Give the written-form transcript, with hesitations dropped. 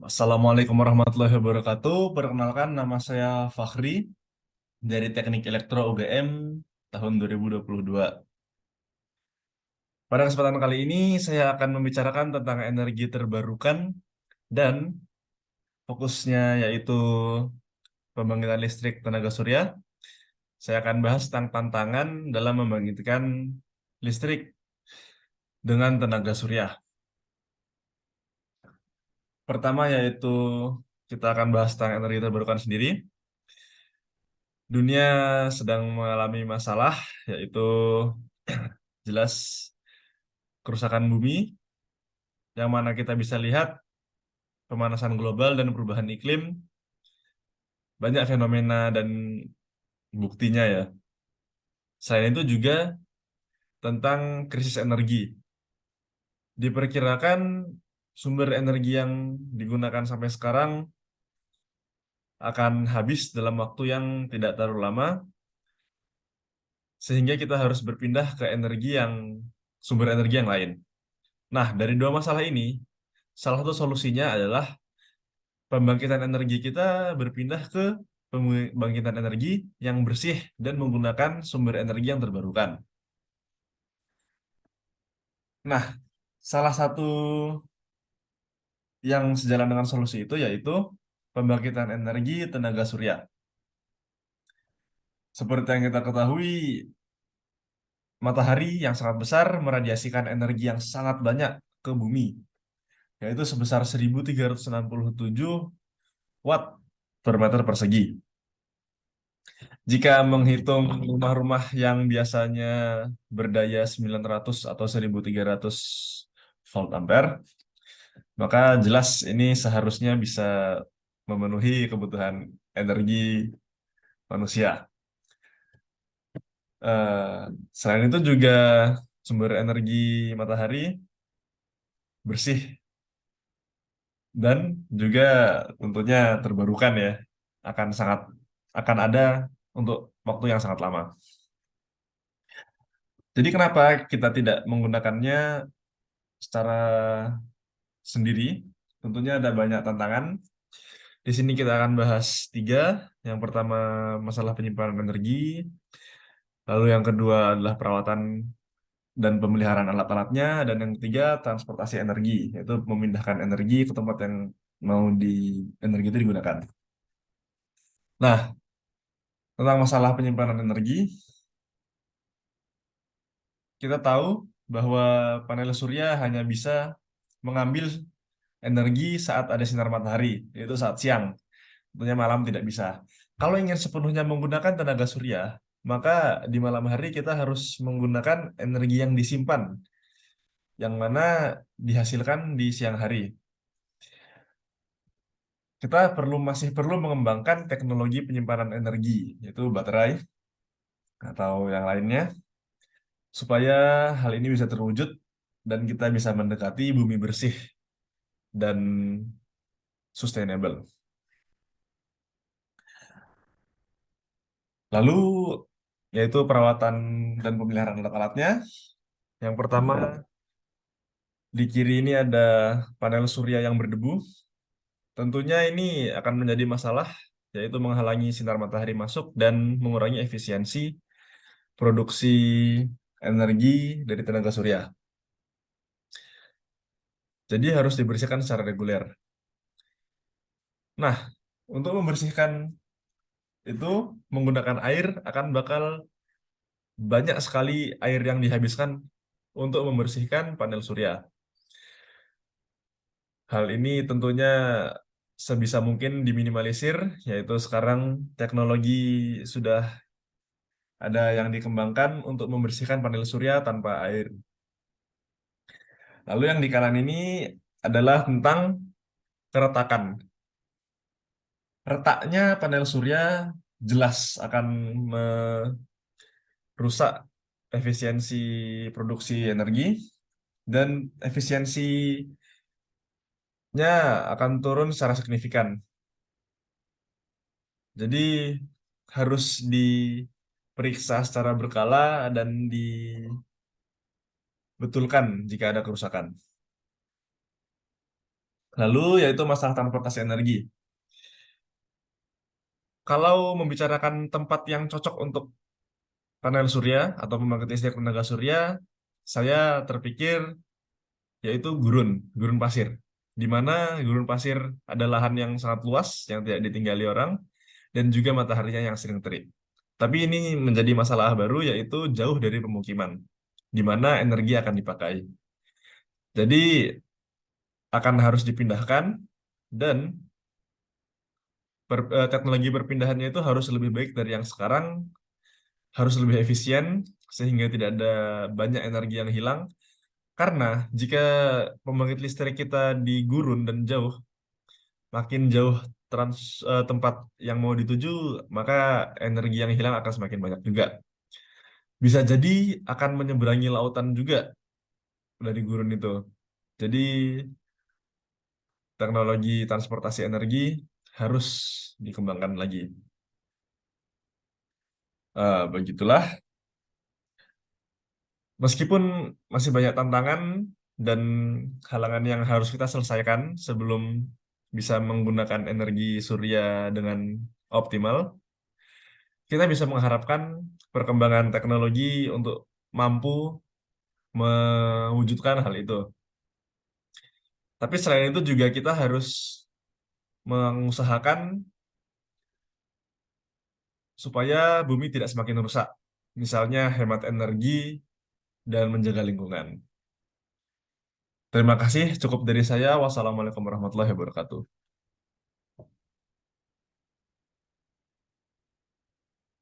Assalamualaikum warahmatullahi wabarakatuh. Perkenalkan, nama saya Fakhri dari Teknik Elektro UGM tahun 2022. Pada kesempatan kali ini, saya akan membicarakan tentang energi terbarukan dan fokusnya yaitu pembangkitan listrik tenaga surya. Saya akan bahas tentang tantangan dalam membangkitkan listrik dengan tenaga surya. Pertama yaitu kita akan bahas tentang energi terbarukan sendiri. Dunia sedang mengalami masalah, yaitu jelas kerusakan bumi, yang mana kita bisa lihat pemanasan global dan perubahan iklim, banyak fenomena dan buktinya ya. Selain itu juga tentang krisis energi. Diperkirakan sumber energi yang digunakan sampai sekarang akan habis dalam waktu yang tidak terlalu lama, sehingga kita harus berpindah ke sumber energi yang lain. Nah, dari dua masalah ini, salah satu solusinya adalah pembangkitan energi kita berpindah ke pembangkitan energi yang bersih dan menggunakan sumber energi yang terbarukan. Nah, salah satu yang sejalan dengan solusi itu yaitu pembangkitan energi tenaga surya. Seperti yang kita ketahui, matahari yang sangat besar meradiasikan energi yang sangat banyak ke bumi, yaitu sebesar 1367 watt per meter persegi. Jika menghitung rumah-rumah yang biasanya berdaya 900 atau 1300 volt ampere, maka jelas ini seharusnya bisa memenuhi kebutuhan energi manusia. Eh, Selain itu juga sumber energi matahari bersih dan juga tentunya terbarukan ya, akan sangat akan ada untuk waktu yang sangat lama. Jadi kenapa kita tidak menggunakannya secara sendiri? Tentunya ada banyak tantangan. Di sini kita akan bahas tiga. Yang pertama masalah penyimpanan energi, lalu yang kedua adalah perawatan dan pemeliharaan alat-alatnya, dan yang ketiga transportasi energi, yaitu memindahkan energi ke tempat yang mau di energi itu digunakan. Nah, tentang masalah penyimpanan energi, kita tahu bahwa panel surya hanya bisa mengambil energi saat ada sinar matahari, yaitu saat siang. Tentunya malam tidak bisa. Kalau ingin sepenuhnya menggunakan tenaga surya, maka di malam hari kita harus menggunakan energi yang disimpan, yang mana dihasilkan di siang hari. Kita masih perlu mengembangkan teknologi penyimpanan energi, yaitu baterai atau yang lainnya, supaya hal ini bisa terwujud dan kita bisa mendekati bumi bersih dan sustainable. Lalu, yaitu perawatan dan pemeliharaan alat-alatnya. Yang pertama, di kiri ini ada panel surya yang berdebu. Tentunya ini akan menjadi masalah, yaitu menghalangi sinar matahari masuk dan mengurangi efisiensi produksi energi dari tenaga surya. Jadi harus dibersihkan secara reguler. Nah, untuk membersihkan itu menggunakan air akan bakal banyak sekali air yang dihabiskan untuk membersihkan panel surya. Hal ini tentunya sebisa mungkin diminimalisir, yaitu sekarang teknologi sudah ada yang dikembangkan untuk membersihkan panel surya tanpa air. Lalu yang di kanan ini adalah tentang keretakan. Retaknya panel surya jelas akan merusak efisiensi produksi energi dan efisiensinya akan turun secara signifikan. Jadi harus diperiksa secara berkala dan dibetulkan jika ada kerusakan. Lalu yaitu masalah transportasi energi. Kalau membicarakan tempat yang cocok untuk panel surya atau pembangkit listrik tenaga surya, saya terpikir yaitu gurun pasir. Di mana gurun pasir ada lahan yang sangat luas yang tidak ditinggali orang dan juga mataharinya yang sering terik. Tapi ini menjadi masalah baru yaitu jauh dari pemukiman, di mana energi akan dipakai. Jadi akan harus dipindahkan dan teknologi perpindahannya itu harus lebih baik dari yang sekarang, harus lebih efisien sehingga tidak ada banyak energi yang hilang. Karena jika pembangkit listrik kita di gurun dan jauh, makin jauh tempat yang mau dituju, maka energi yang hilang akan semakin banyak juga. Bisa jadi akan menyeberangi lautan juga dari gurun itu. Jadi teknologi transportasi energi harus dikembangkan lagi. Begitulah. Meskipun masih banyak tantangan dan halangan yang harus kita selesaikan sebelum bisa menggunakan energi surya dengan optimal, kita bisa mengharapkan perkembangan teknologi untuk mampu mewujudkan hal itu. Tapi selain itu juga kita harus mengusahakan supaya bumi tidak semakin rusak. Misalnya hemat energi dan menjaga lingkungan. Terima kasih, cukup dari saya. Wassalamualaikum warahmatullahi wabarakatuh.